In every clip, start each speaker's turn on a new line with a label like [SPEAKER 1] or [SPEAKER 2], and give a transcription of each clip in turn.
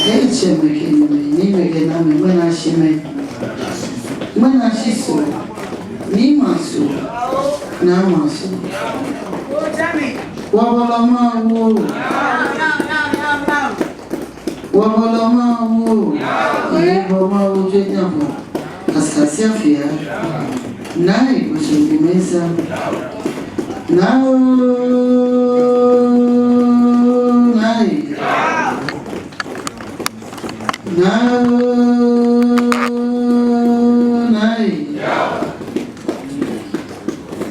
[SPEAKER 1] Noisemaking, Nimaking, when I see me. When I see so, Nimasu, Namasu. Wabalama, Wabalama, Yabama, Jedamo, Asafia, Nai Wulomo, now, Nai.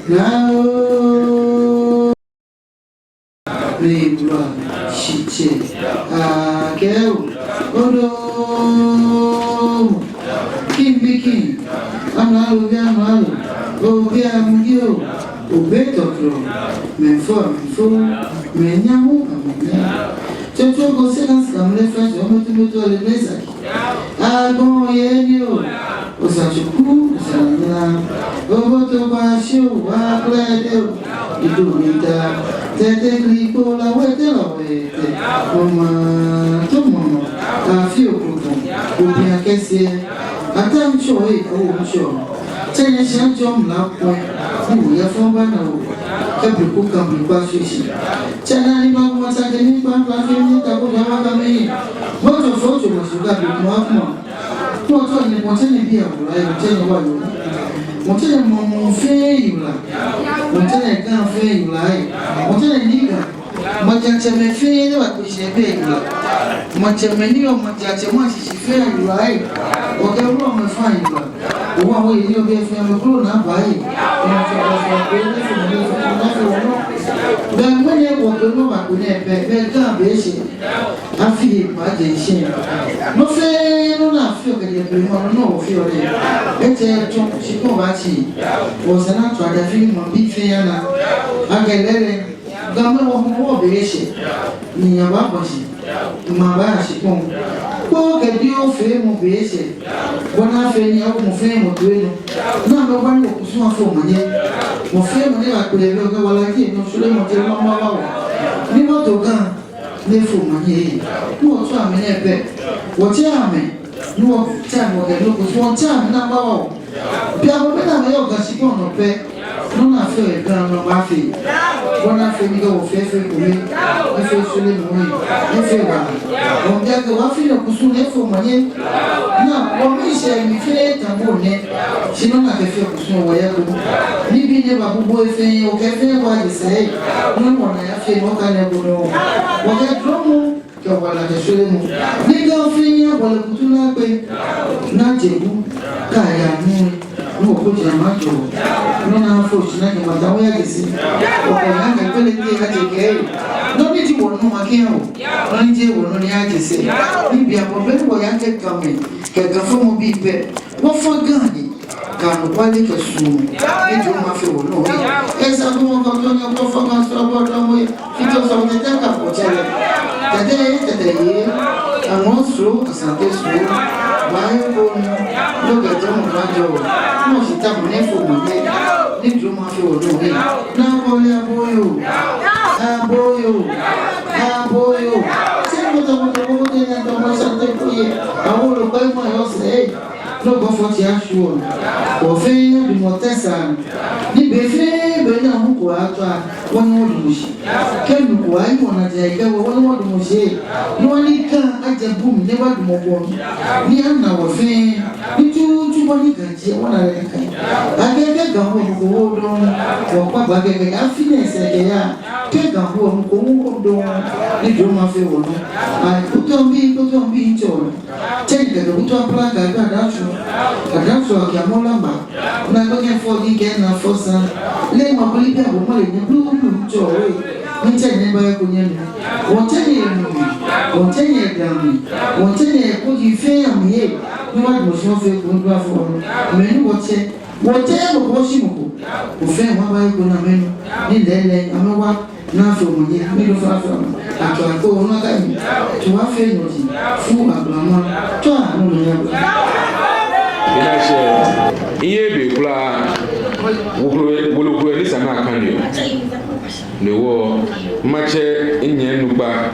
[SPEAKER 1] Now, Libra, Shiche, Girl, Odo, King, Amalu, Obiam, Obeto, Menfor, Menyamu, Toto go seconds, I'm left friends, I'm to go to the place. I go, yeah, Osachuku, Sana, Oboto Bashu, Aglado, you do it, Tete Cola, away, Tomo, a few people, Obia Cassia, a time show it, oh, sure. Tell us, young John, love, who are from Bano. Every cook can be passing. China, what's at the new bank, laughing at me. What a photo must you have more? What only what's any beer, I will tell you what you like. What any more fair you like. What any can't fair you like. What any nigger. Much at me fair, what we should pay you like. Much at many of much at once she fair you like. What the wrong is fine you like. One way you'll be a family grown up by it. Then when you walk over to that, can't be I feel my shame. No fair, no, feel that you no feel it. Better she go back. Was an actual the film of Big Fiana. I get it. Government more be near Babashi. My she come. Who can you fame be when I feel your fame of doing number one of small for money. More fame never could have looked like him, no shame of the mama. You want to gun, therefore, money. No time in a bed. What time? No time or the look one time, number. Piano, I she won't pay. No, I feel a gun on my feet. When I feel go fair for me, I feel silly money. I feel bad. When they go, I feel a pursue for money. Now, what we say, we feel and won't she don't have a feel pursue where you go. Maybe never boyfriend or cafe, what you say. No one I feel no kind of know. What I don't Kawala the Shilemu. Nigga Finia, while a Putuna Bay, Najebu, Kaya, no Pujamato, no unfortunately, but I will see. Okay, ability at a game. No need to want no account. One day will only have to say, maybe a problem will have to come in. Can the form be better? What for Gandhi? Can quality soon. Into my field, no. As a woman of your performance about the way, because of the tank for challenge. The day, I went through a Sunday school. My own look at Tom Rajo. No, she took me for my head. Did you want to do it? Now, boy, I bore you. Say what I want to go in and do something for you. I want to buy my house. No, go for the actual. Or fail, be more tessan. The buffet, but now who go out one more mush. Can you go? I want to take one more mush. No one can at the boom, never more one. We are now a fan. You two money can see one I get a home go on. Or Papa get a happiness at the air. Take a home go on. You do my favor. I put on me, John. Take the put on black. I got that. Adamso ya molamba na ngoja for weekend na forsa le mapolita bomole ni blue joy nje nemba yako nyenu wotenye dami wotenye kujife amye ni watu mshofe kundwa for menu wote boshimoko ofe mwa yako na menu ni lele amewa na fo mwe ni do fa atwa no kai tuwa fe nyoti fu ablama to anu ya
[SPEAKER 2] Iye be kula wulu ni sana kanyo. Ne wo mache enye nuba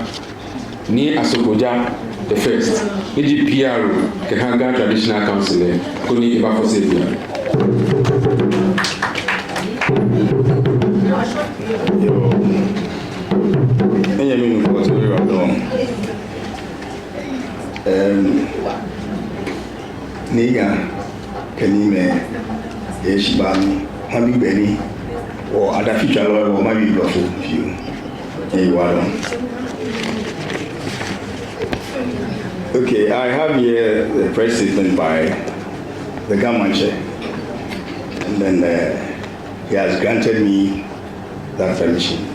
[SPEAKER 2] ni Asafoatse the first ni PR Ga Traditional Council ko ni iba for say
[SPEAKER 3] yo enye mi ko to ri wa don niga kanime eshibani hami beni or other future lawyer or maybe lawful view hey wado. Okay, I have here the press statement by the Ga Mantse, and then he has granted me that permission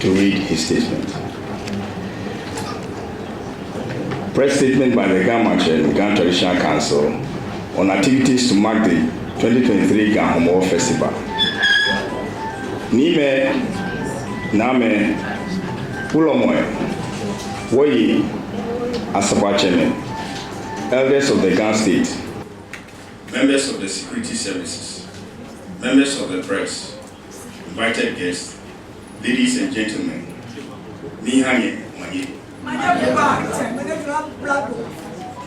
[SPEAKER 3] to read his statement. Press statement by the Ga Mantse and Ga Traditional Council on activities to mark the 2023 Homowo Festival. Nime Nai Wulomo Woyi Asafoatse, elders of the Ga State, members of the security services, members of the press, invited guests, ladies and gentlemen, Nihanye Manye.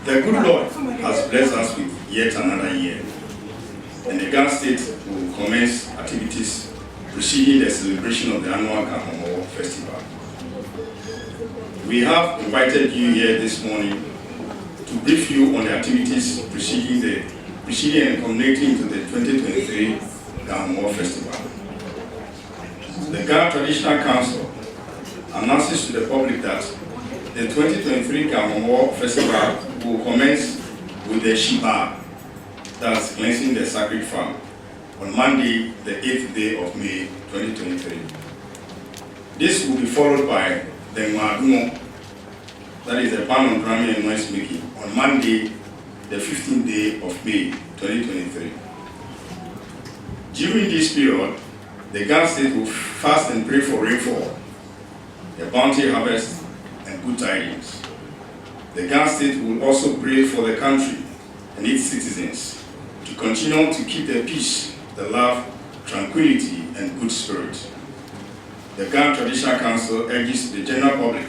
[SPEAKER 3] The good Lord has blessed us with yet another year, and the Ga State will commence activities preceding the celebration of the annual Homowo Festival. We have invited you here this morning to brief you on the activities preceding and culminating to the 2023 Homowo Festival. The Ga Traditional Council announces to the public that the 2023 Homowo Festival will commence with the Shiba, that's cleansing the sacred farm, on Monday, the 8th day of May 2023. This will be followed by the Noisemaking, that is the ban on drumming and noisemaking, on Monday, the 15th day of May 2023. During this period, the Ga State will fast and pray for rainfall, a bounty harvest, and good tidings. The Ga State will also pray for the country and its citizens to continue to keep the peace, the love, tranquility, and good spirit. The Ga Traditional Council urges the general public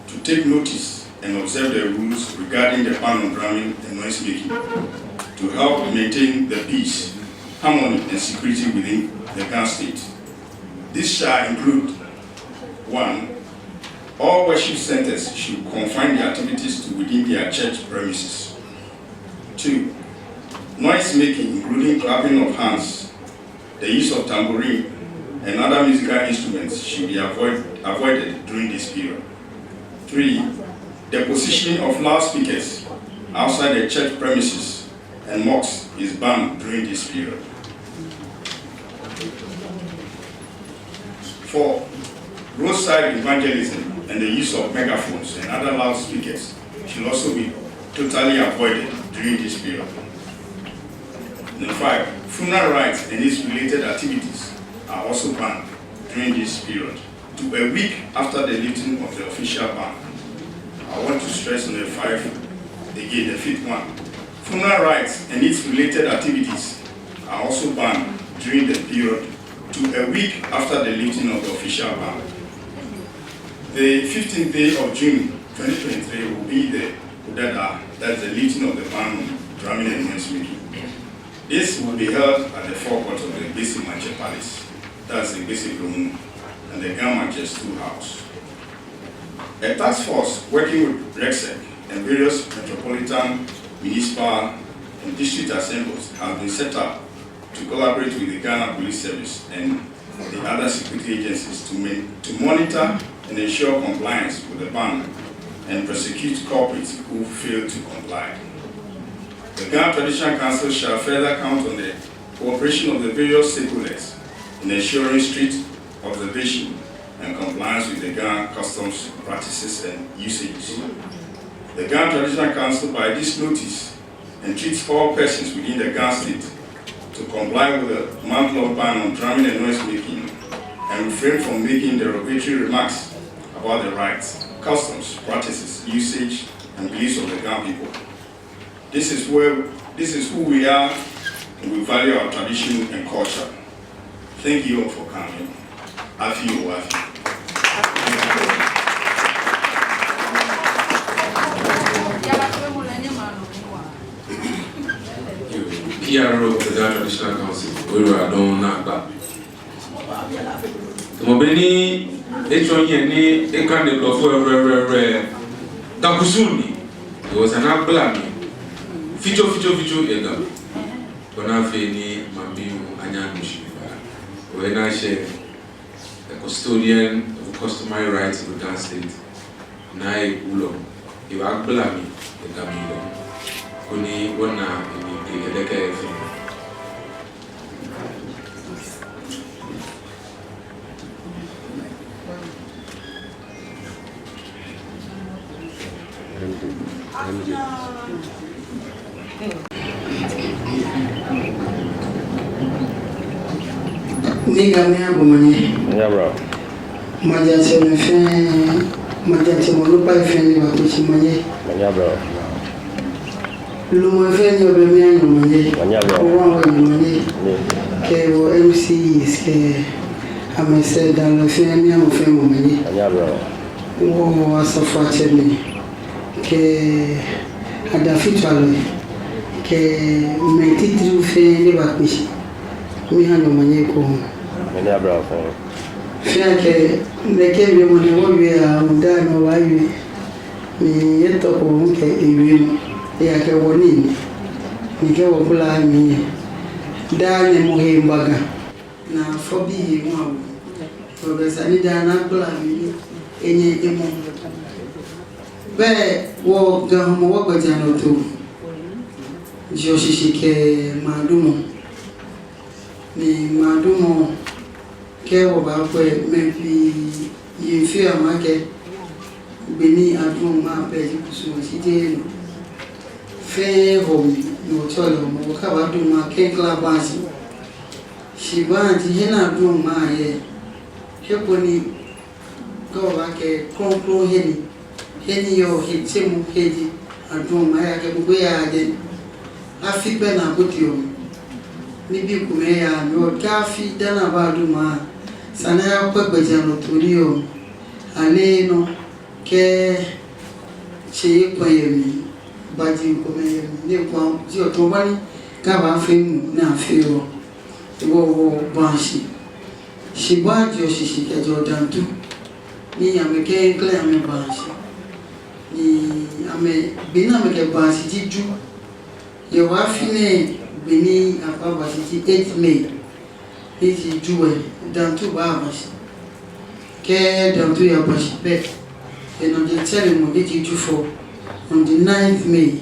[SPEAKER 3] to take notice and observe the rules regarding the ban on drumming and noisemaking to help maintain the peace, harmony, and security within the Ga State. This shall include: 1. All worship centers should confine their activities to within their church premises. 2. Noisemaking, including clapping of hands, the use of tambourine, and other musical instruments should be avoided during this period. 3. The positioning of loudspeakers outside the church premises and mosques is banned during this period. 4. Roadside evangelism and the use of megaphones and other loudspeakers should also be totally avoided during this period. And 5. Funeral rites and its related activities are also banned during this period to a week after the lifting of the official ban. I want to stress on the 5 again, the 5th one. Funeral rites and its related activities are also banned during the period to a week after the lifting of the official ban. The 15th day of June 2023 will be the Udada, that's the lifting of the ban on drumming and noisemaking. This will be held at the forecourt of the Ga Mantse Palace, that's the Ga Mantse and the Ga Mantse Schoolhouse. A task force working with REXEC and various metropolitan, municipal, and district assemblies has been set up to collaborate with the Ghana Police Service and the other security agencies to monitor and ensure compliance with the ban and prosecute culprits who fail to comply. The Ga Traditional Council shall further count on the cooperation of the various stakeholders in ensuring strict observation and compliance with the Ga customs practices and usages. The Ga Traditional Council, by this notice, entreats all persons within the Ga State to comply with the month-long ban on drumming and noisemaking and refrain from making derogatory remarks about the rites, customs, practices, usage, and beliefs of the Ga people. This is who we are, and we value our tradition and culture. Thank you all for coming. Afi o afi.
[SPEAKER 2] PRO of the Ga Traditional Council, we were done now. The Mobeni, H1N, a kind of Takusuni, it was an Ablami. Ficho, Ega. Bonafeni, Mabiu, Anyamushi. When I share the custodian of customary rights of the Ga State, Nai Wulomo, you are Blami, the Gamilo. Only one now in the Decade.
[SPEAKER 1] Niga me abomani.
[SPEAKER 4] Yeah, bro.
[SPEAKER 1] Majate me fe, majate mo lo pa fe ni ba ko chi manye.
[SPEAKER 4] Yeah, bro.
[SPEAKER 1] Lu mo fe ni obe mi anyo manye.
[SPEAKER 4] Yeah, bro.
[SPEAKER 1] O wa wa manye. Ke o MCs ke amese dan lo fe ni am fe mo manye.
[SPEAKER 4] Yeah, bro.
[SPEAKER 1] O Asafoatse ni ke adafitwalo ke me titru fe ni ba ko chi. Mi hano manye ko.
[SPEAKER 4] Yeah, bro.
[SPEAKER 1] Fiake ndeke bi mo ne wo wi a muda no wa wi ni yeto ko nke ewi ya ke woni ni ke wo kula mi da ne mo he mbaga na fobi mo to be sani da na kula mi enye emo be wo ga mo wo gba jano to jo shishike madumo ni madumo ke wo ba pe me fi yin fi amake beni adun ma pe ji kusu si je fe ho no tolo mo ka ba dun ma ke kla basi shi ba ji hena dun ma ye ke ko ni ko ba ke konkro heni yo hitemu heji adun ma ya ke bu ya je afi pe na butio ni bi ku me ya no ka fi dana ba dun ma sana ya kwa gbajano torio ale no ke che kwa yemi baji ko me ni kwa ji o to bani ka ba fe mu na fe o wo banshi shi baji o shi ke jo dantu ni ame ke kle ame banshi ni ame bina me ke banshi ji ju ye wa fine bini apa banshi ji 8 May iti juwe dantu ba bashi ke dantu ya bashi be and on the ceremony iti jufo on the 9th May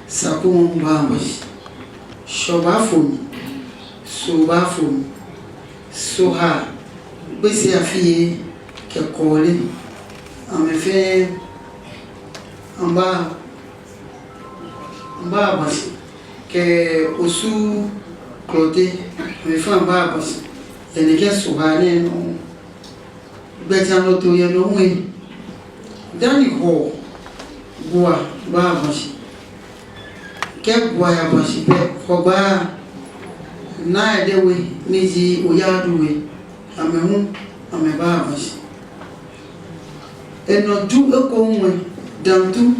[SPEAKER 1] sakumu ba bashi shoba fumi so ba fumi so ha besi afiye ke kole amefe amba bashi ke osu Kote, me fa ba bas. Ene ke suhane no. Betano to ye no we. Dani ho gua ba bas. Ke gua ya bas be ko ba na de we ni ji o ya du we. Ame hu ame ba bas. Eno du e ko we dantu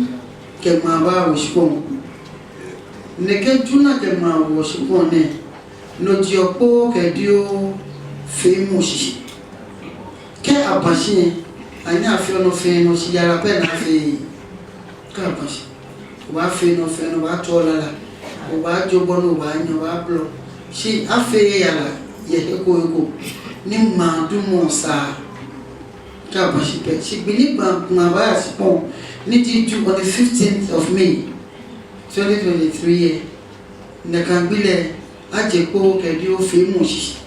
[SPEAKER 1] ke ma ba wo shipon. Ne ke tuna ke ma wo shipon ne. No diopo ke dio famous ke abashi anya afio no fe no si yara pe na fe ka abashi wa fe no wa tolala o ba jobo no ba nya wa blo si afe yara ye eko ni ma du mo sa ka abashi pe si believe ma ba spon ni ti ju on the 15th of May 2023 na kan bile aje ko ke di o fe mu shi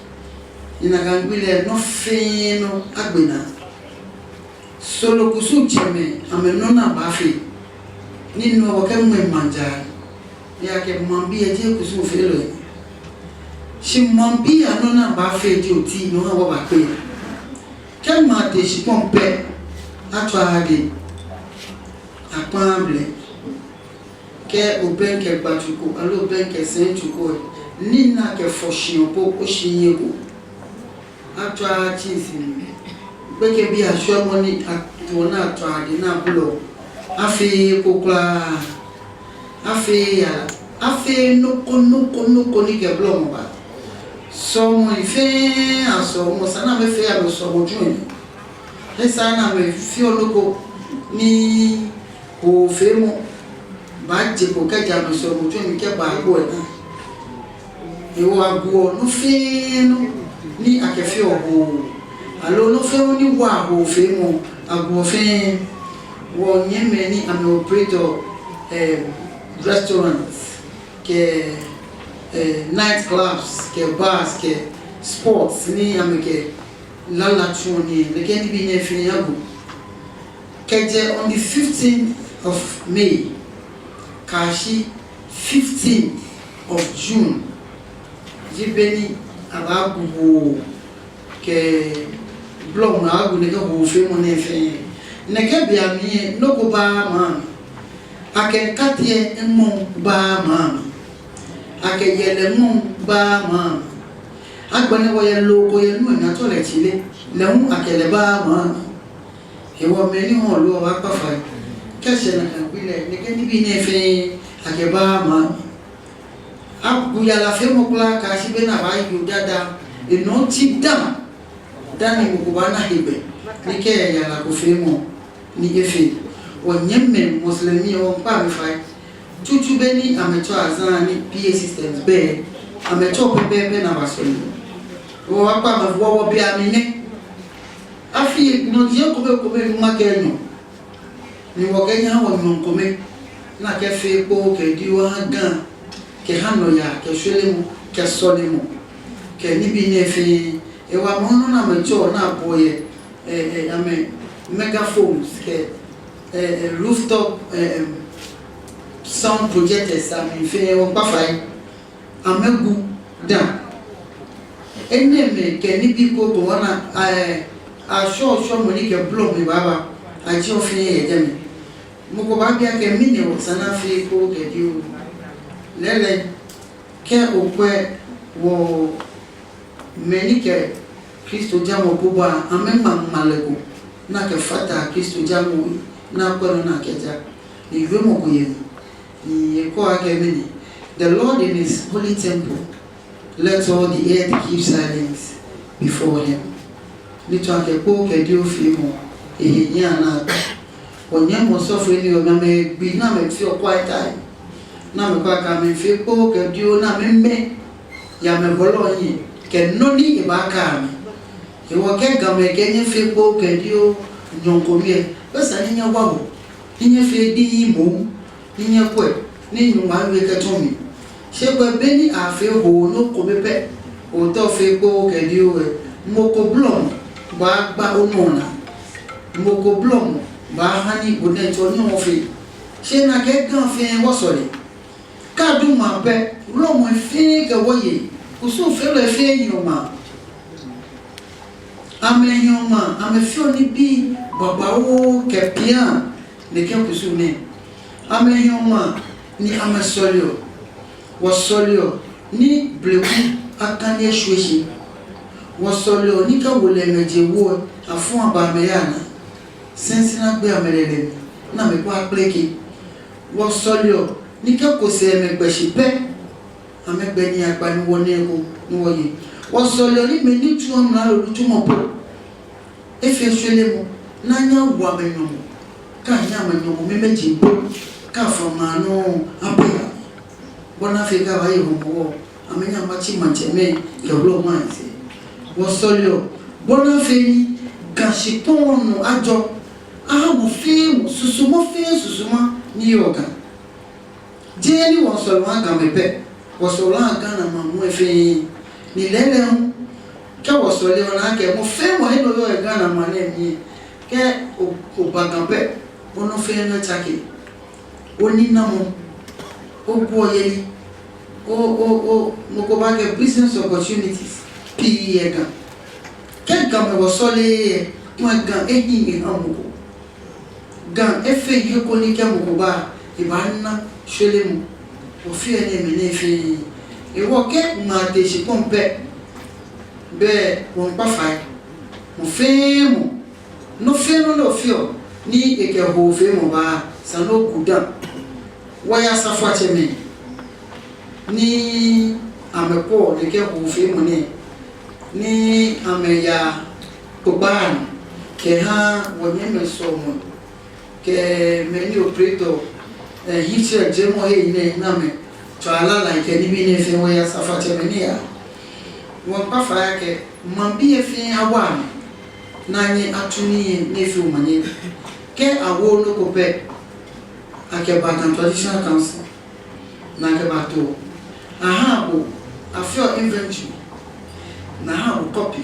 [SPEAKER 1] ina kan gbile no fe no agbena solo kusu cheme ameno na ba fe ninu o ke mu manja ya ke mambi eje kusu fe lo shi mambi ano na ba fe di oti no wa ba pe ke ma te shi pompe atwa age apamble ke open ke batuko alo open ke sentuko nina ke foshin po ko shinyego atwa chisi beke bi asho mo ni atona atwa de na bulo afi kokla afi ya afe no ni ke blom ba so mo ife aso mo sana me fe alo so mo jun le sana me fi oloko ni o fe mo ba je ko ka ja mo so mo jun mi ke ba go na e wo ago no fe no ni akefe obo alo no fe ni wa ho fe mo ago fe wo nyeme ni am operator restaurants ke night clubs ke bars ke sports ni ameke lala chuni le ke ni bi ne fini ago keje on the 15th of May kashi 15th of June jibeni abagu ke blog na agu ne ko fe mo ne fe ne ke bia mi no ko ba ma ake katie emo ba ma ake yele mo ba ma agbane wo ye lo ko ye nu na to le chile le mu akele ba ma e wo me ni ho lo wa pa fa ke se na kan pile ne ke ni bi ne fe ake ba ma abu ya la fe mo kula ka shi be na ba yu dada e no ti dam dani mo ko ba na hebe ni ke ya la ko fe mo ni efe o nyemme muslimi o pa mi fa tutu be ni ameto azan ni PA systems be ameto pepe na basoni o apa ma wo bi amine afi no je ko be ma ke no ni wo ke nya wo no ko me na ke fe po ke di wa gan ke hano ya ke shele mu ke sole mu ke ni bi ne fe e wa mo no na meto na boye ame megaphones ke rooftop sound projectors am fe won pa fai amegu da eneme ke ni bi ko ko na a show mo ni ke blow mi baba a ji o fe ye dem mo ko ba bia ke mi ne o sana fe ko ke di o lele ke o pe wo meni ke Kristo jamo kuba amema malego na ke fata Kristo jamo na kono na keja ni vemo kuye ni ko akemeni the Lord in his holy temple let all the earth keep silence before him ni to akepo ke dio fimo ehenya na onyemo sofo ni o na me bi na me fi o quiet time na me kwa ka me fi po ke dio na me ya me bolo yin ke noni ibaka mi e wo ke ga me ke ni fi po ke dio nyonko mi esa ni nya wawo ni nya fi di mo ni nya kwe ni nyu ma we ke to mi se gbe be ni a fi ho no ko be pe o to fi po ke dio e mo ko blom ba gba o na mo ko blom ba hani o ne to ni o fi se na ke gan fi wo sori ka du ma pe lo mo fi ke wo ye ku so fe lo fi yin ma amenyoma amefio ni bi baba wo kepia ne ke kusu ne amenyoma ni amasolio wasolio ni bleku akane shweshi wasolio ni ka wole meje wo afun abameyana sensina gbe amelele na me kwa pleki wasolio ni ka kose megbeshi pe amegbe ni agba ni woni ego ni woye wasolio ni me ni tu am na lu tu mo po efe shwele mo na nya wa menyo ka nya menyo me meji po ka from anu apia bona fika wa yi homowo amenya machi mancheme ke blo manse wasolio bona fe ni gashipono ajo awu fe susuma ni yoga jeni wasolo anga mepe wasolo anga na mamu efe ni lele hu ke wasole ona ke mo fe mo hino yo e gana mane mi ke o bagambe ono fe na chake oni na mo o boye o mo ko ba ke business opportunities pi ega ke ga me wasole mo ga ehi ni amuko ga efe ye ko ni ke mo ko ba ibanna shele mo o fi ene me ne fi e wo ke ma te shi pompe be won pa fa mo fe mo no fe no fio ni e ke ho fe mo ba sa no kuda wa ya Asafoatse me ni amepo ne ke ho fe mu ne ni ameya koban ke ha wonye me so mu ke meni operator hiche jemo he ne na me to ala like ni bi ne fe wo ya Asafoatse meni ya won pa fa yake mambi e fe awa na nyi atuni ne fi umanye ke awo no ko pe ake ba traditional council na ke ba to aha bo afio inventory na ha copy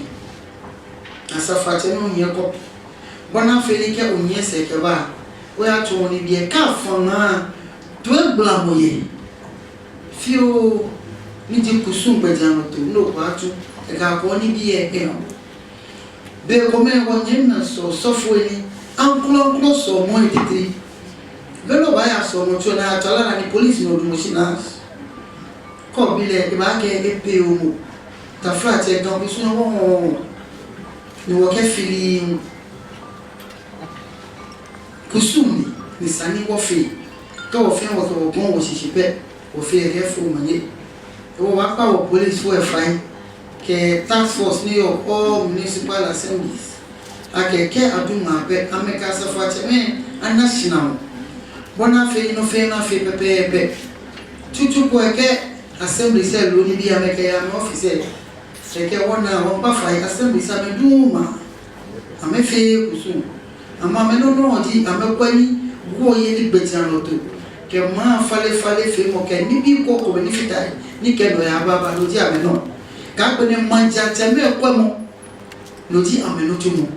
[SPEAKER 1] Asafoatse no nye copy bona fe ni ke onye se ke ba we ato ni bi e ka fo na to ebla moye fio ni di kusum pe jano to no ko atu e ka ko ni bi e be ko me wonye na so fo ni ankulo so mo titiri belo ba ya so mo to na atala na ni police no du mo sina ko bile e ba ke e pe o mo ta flat e don bi so no ni wo ke fili kusumi ni sani wo fe to fe wo to bon wo sisipe wo fe refo manye wo wa pa wo police wo e fine ke task force ni yo all municipal assemblies akeke aduma be ameka Asafoatse me national bona fe no fe na fe pepe tutu ko ke assembly se lo ni bi ameka ya no office ke wona won pa fa assembly sa me duma ame fe kusu ama me no di ame kwani wo ye ni betia no to ke ma fale fe mo ke ni bi ko ni fitai ni ke no ya baba lo di ame no ka pe ne manja teme ko mo lo di ame no to mo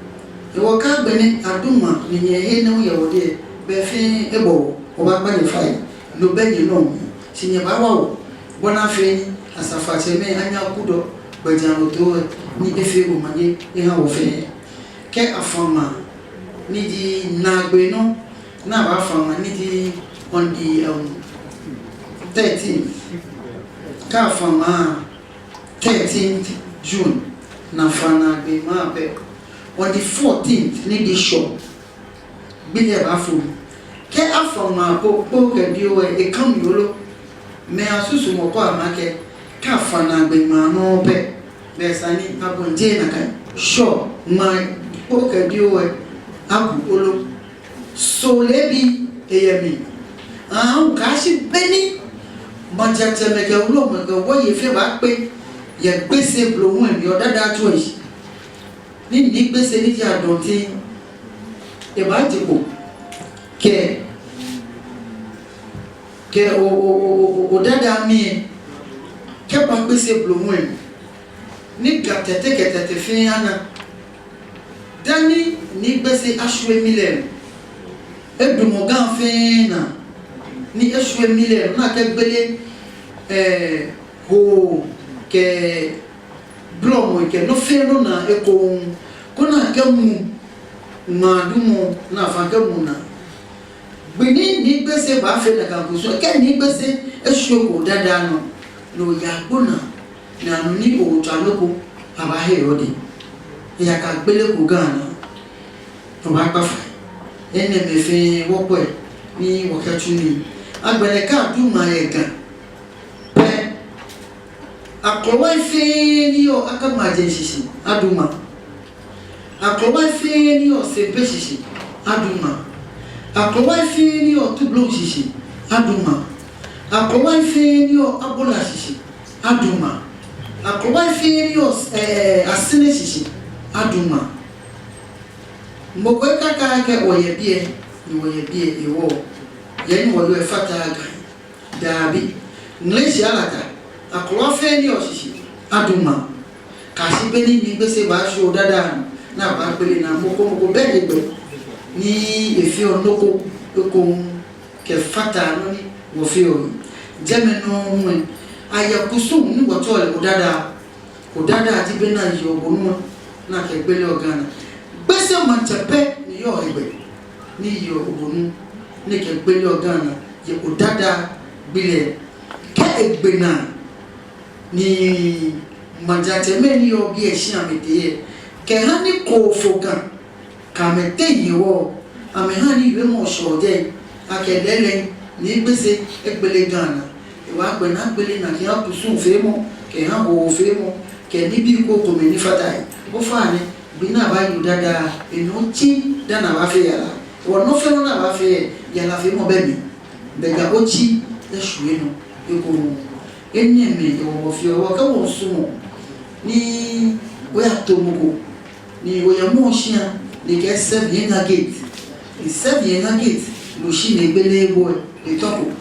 [SPEAKER 1] e wo ka be ne aduma ni ye he no ye wo de be fi ebo o ba pa ni fai lo be ni no sinye ba wa wo bona fe Asafoatse me anya kudo betia no to ni e fe wo manye e ha wo fe ke afama ni di na gbe no na ba afama ni di on the 13th ka afama 13th June na fana be ma be on the 14th ni di show bile ba fu ke afama po ke bi o e kan yolo me asusu mo ko amake ka fana be ma no be sani abonje na kan show ma po ke bi o abu olo so lebi eyemi ka shi beni majate me ke ulo me ke wo ye fe ba pe ye gbese blomu en yo dada to yi ni gbese ni ja donti e ba ti ko ke o dada mi ke ba gbese blomu en ni gatete ketete fin ana dani ni gbese ashwe milen edumo gan fin na ni ashwe milen na ke gbele ho ke blomo ke no fe no na eko kona ke mu madumo na fa ke mu na gbeni ni gbese ba fe na kan kuso ke ni gbese eshogo dada no ya gbona na no ni o taloko aba he odi ya ka gbele ko gana to ba pa fa ene me fe wopo ni wo ka tuni agbele ka du ma e gan akọwa ife ni o aka maje shishi aduma akọwa ife ni o sepe shishi aduma akọwa ife ni o tublo shishi aduma akọwa ife ni o abola shishi aduma akọwa ife ni o asine shishi aduma mbokwe kaka ke oyebie ni oyebie ewo yeni wo lo efata aga dabi nleshi alaka akọwa fe ni osisi aduma kasi beni ni gbese ba so dada na ba pele na moko be de gbe ni efi onoko ko ke fata no ni wo fi o jeme no mu ayakusum ni wo to le ko dada ti be na yo bonu na ke gbele ogana gbese man tepe ni yo egbe ni yo bonu ni ke gbele ogana ye ko dada bile ke egbe na ni majate meni obi eshi amete ke hani ko fogan ka mete yiwo ame hani we mo shode akedele ni gbese egbele gana wa gbe na gbele na ke ha kusun femo ke ha ho femo ke ni bi ko ko me ni fatai o fa ni bi na ba yu dada eno chi da na ba fe yala wo no fe no na ba fe yala fe mo be mi be ga ochi da shuwe no e ko enne me wo fi o ka wo sumo ni wo ya to mo ni wo ya mo shia ni ke serve yen na gate ni serve yen na gate lo shi ne gbele ebo e toko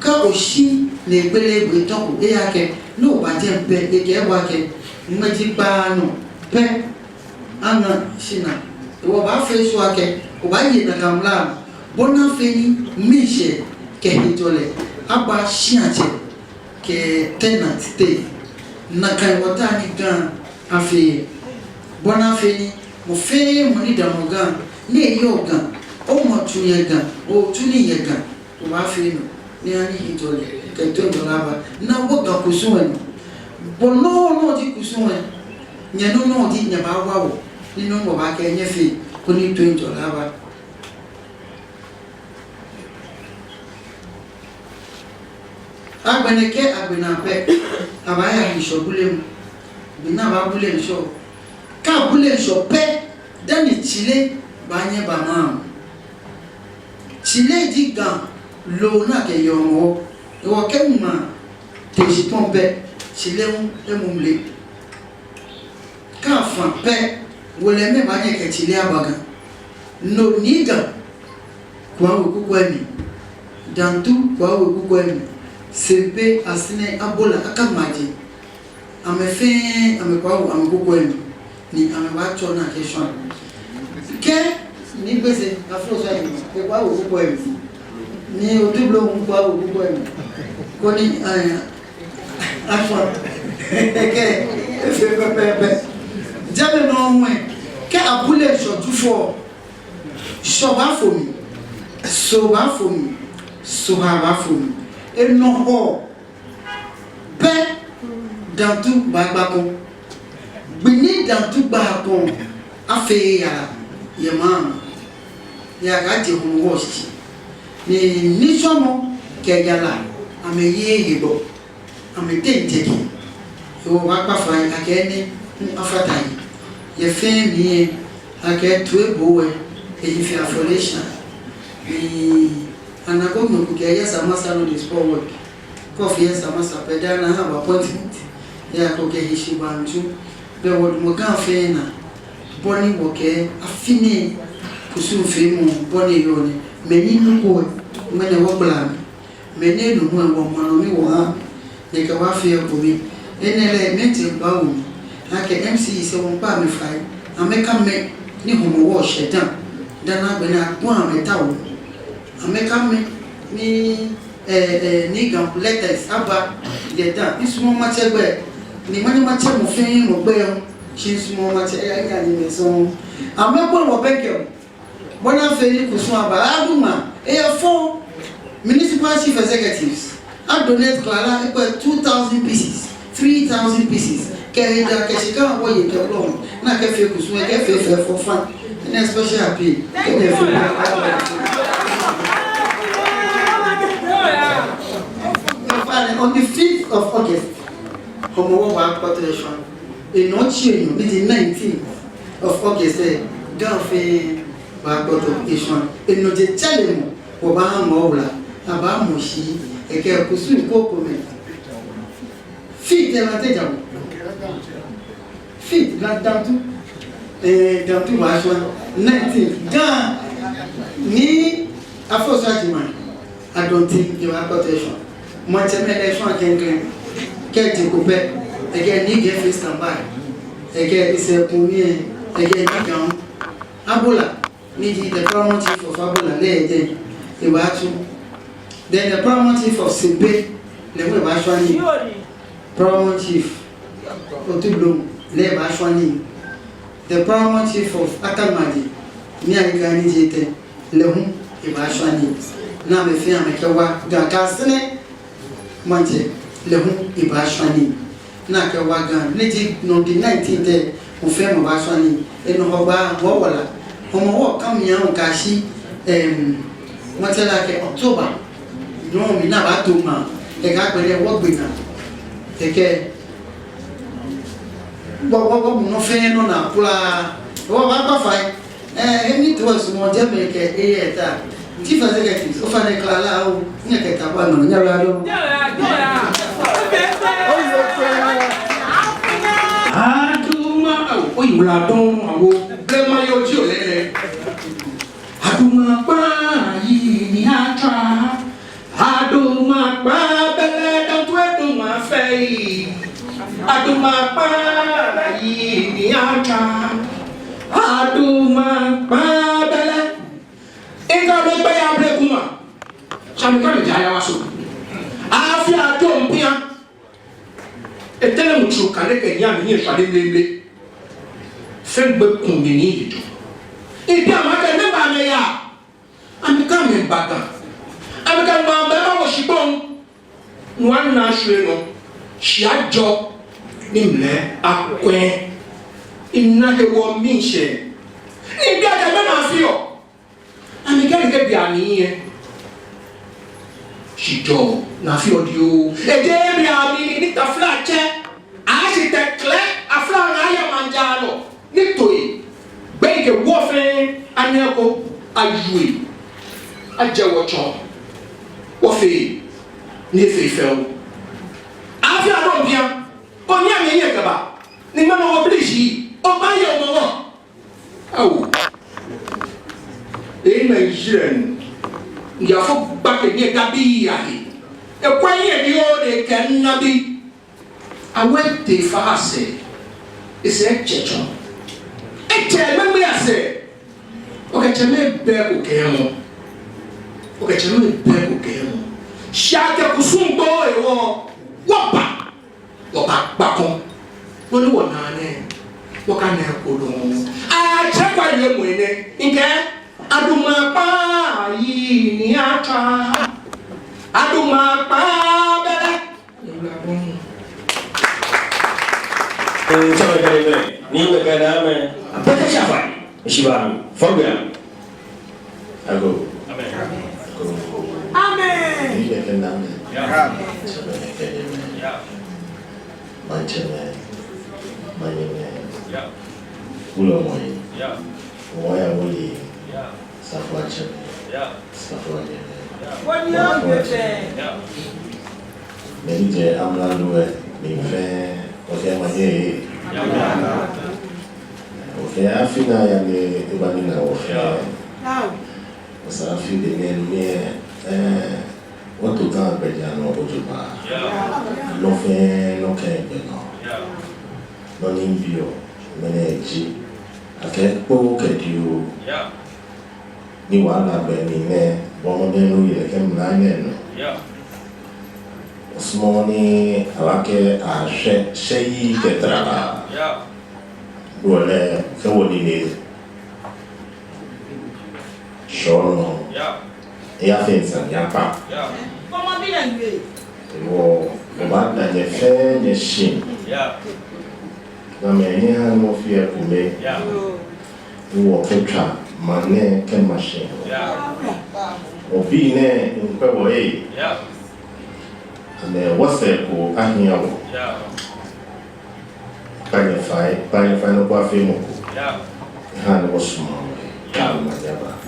[SPEAKER 1] ka o shi ne gbele ebo e toko e ya ke no ba je pe e ke wa ke mmeji pa no pe ana shina wo ba fe so ake o ba yi na kamla bona fe ni mishe ke hitole aba shi ache ke tenant te na kai wata ni gan afi bona fe ni mo fe mo ni da mo gan ni yo gan o mo tu ye gan o tu ni ye gan o ba fe no ni ani hitole ke to do laba na wo ga kusuwen bono no di kusuwen nya no di nya ba wa wo ni no mo ba ke nya fe ko ni to do laba agbeneke agbenape abaya hisho bulem bina ba bulem sho ka bulem sho pe dani chile banye ba ma chile di gan lo na ke yomo e wo ke ma te jipon pe chile un emumle ka fa pe wole me banye ke chile abaga no niga kwa wuku ni dantu kwa wuku ni sempe asine abola akamaje amefe amekwa amekoko ni amewacho na kesho ke ni gbese afro so yi ke kwa okoko ni odublo nkwa okoko ko ni afro ke efe pepe jame no nwe ke abule so tufo so ba fomi so ba fomi et non ho be dans tout babako bini dans tout babako afe ya yema ya gati Homowo ni somo ke yala ameye hebo amete nteki yo ba pa fa akene afatai ye fe ni ake tuebo e fi affolation and I go no kuke yes amasa no this forward coffee yes amasa pedana have appointment ya koke hishi bantu be wod mo kan fe na boni woke afini kusu fe mo boni yoni meni no ko mene wo plan meni no mo wo mo no mi wo ha de ka wa fe ko mi enele meti ba wo ake MC se won pa mi fai ameka me ni Homowo shedan dana gbe na gbon ameta wo ameka me ni gan letters aba de dan isumo machegbe ni mani mache mo fin mo gbe o shi isumo mache ya ni me so amekwo wo beke bona fe ni kusun aba aduma for municipal chief executives I donate Clara equal 2,000 pieces 3,000 pieces ke da ke shika wo ye ke lo na ke fe kusun ke fe for fun and special appeal ke de fe on the 5th of August, Homowo wa quotation. In October, the 19th of August, Gafe wa quotation. In no je challenge wo ba mola, aba moshi, eke kusu ko kome. Fit la teja. Fit la dantu. Dantu wa so 19th. Ga ni Asafoatse Nsufasu. I don't think you have quotation. Much election can claim. Get to go back again. Need get free standby again. It's a pony again. Abola need the paramount chief of Abola. Then the paramount chief of Simpe. Then we actually paramount chief Otublo. Then actually the paramount chief of Akamadi. Near Gani Jete. Lehum. Actually now me fear me kewa Ga Mantse lehu ibashwani na ke wagan leji no the 19th o fe mo bashwani eno ho ba wo wala Homowo kam ya o kashi Mantse la ke October no mi na ba to ma e ga pe le wo gbe na keke wo no fe no na kula wo ba ba fa emi to so mo je me ke e ta ti fa se ke o fa ne kala la o ne ke ta ba no nya la lo
[SPEAKER 4] o yula don awo blema yo ji o lele aduma pa yi ni atra aduma pa bele don tu edun ma fe aduma pa yi ni atra aduma pa bele inga be pe ya bre kuma chami ka ja ya waso afi adom pia etele mutru kale ke nya mi ni fade lele Fengbe kumbini itu. Ibi amaka ne ba me ya. Amika me baga. Amika ma be ma wo shibon. Nwan na hwe no. Hia jo ni mle akwen. Inna ke wo minche. Ni bi aga me ma fi o. Amika nke bi ani ye. Shijo na fi o di o. E je bi ami ni ta fla che. A si te kle afla na ya manjalo. Nitoi beke wofe anyako ajui ajawocho wofe ni fefel afi adobia onya menye kaba ni mama wo blishi o ba ye mo wo awu e Nigerian ya fo bake ni gabi ya e kwanye bi o de kan nabi awete fa ase ise checho Echeme me ase. Okecheme be okemo. Okecheme be okemo. Shake kusumbo ewo. Wapa. Wapa bakon. Woni wona ne. Woka na ekodon. Ah chekwa ye mwene. Nke aduma pa yi ni ata. Aduma pa bele.
[SPEAKER 5] Ni begada me apete shafa shiba program ago amen ni begada me ya Mantse ya Wulomo ya waya wuli ya Asafoatse ya ya Medije amlaluwe ni fe oke maye okay, afina ya ni ebanina ofe. Osafi de ne wato ta beja no ojuba. No fe no ke be no. No ni bio meneji. Ake po ke dio. Ni wala be ni ne bomo de no ye ke mna ne no. Osmoni alake a sheyi ketrala. Wole kewoni ni shono ya fensa ya pa mama bila nwe wo ba da je fe ne shin na me ni ha mo fi e kume wo ketra mane ke machine obi ne nkwe wo e ane wose ko ahia wo Panye fai no kwa fimo ku. Hana wasuma. Kalma jaba.